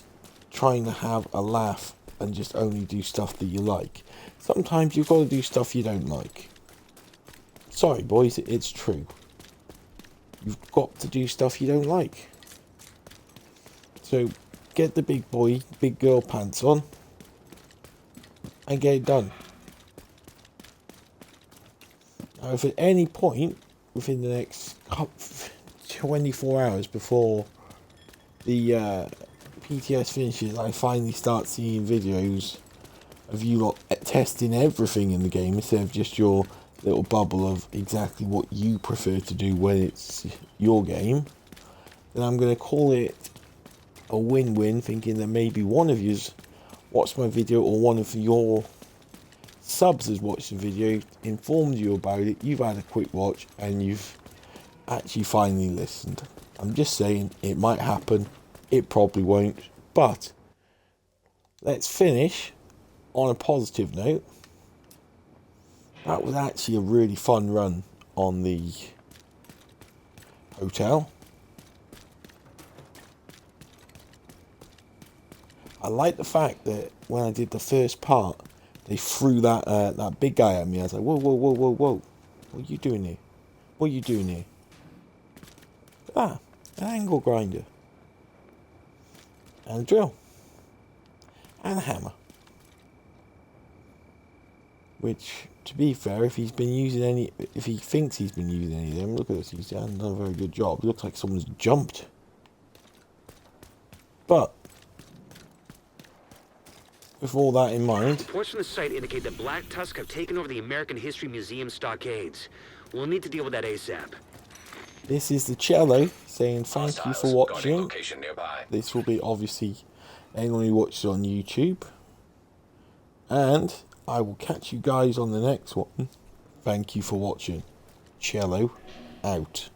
trying to have a laugh and just only do stuff that you like. Sometimes you've got to do stuff you don't like. Sorry boys, it's true. You've got to do stuff you don't like. So get the big boy, big girl pants on and get it done. Now, if at any point within the next 24 hours before the PTS finishes, I finally start seeing videos of you lot testing everything in the game instead of just your little bubble of exactly what you prefer to do when it's your game, then I'm going to call it a win-win, thinking that maybe one of you's watched my video, or one of your subs has watched the video, informed you about it, you've had a quick watch, and you've actually finally listened. I'm just saying, it might happen, it probably won't, but let's finish on a positive note. That was actually a really fun run on the hotel. I like the fact that when I did the first part, they threw that big guy at me. I was like, whoa, whoa, whoa, whoa, whoa. What are you doing here? What are you doing here? Ah, an angle grinder. And a drill. And a hammer. Which, to be fair, if he thinks he's been using any of them, look at this, he's done a very good job. It looks like someone's jumped. But with all that in mind, Reports from the site indicate that Black Tusk have taken over the American History Museum stockades. We'll need to deal with that ASAP. this is the Cello saying thank you for Hostiles guarding watching. location nearby. This will be obviously anyone who watches on YouTube. And I will catch you guys on the next one. Thank you for watching. Cello out.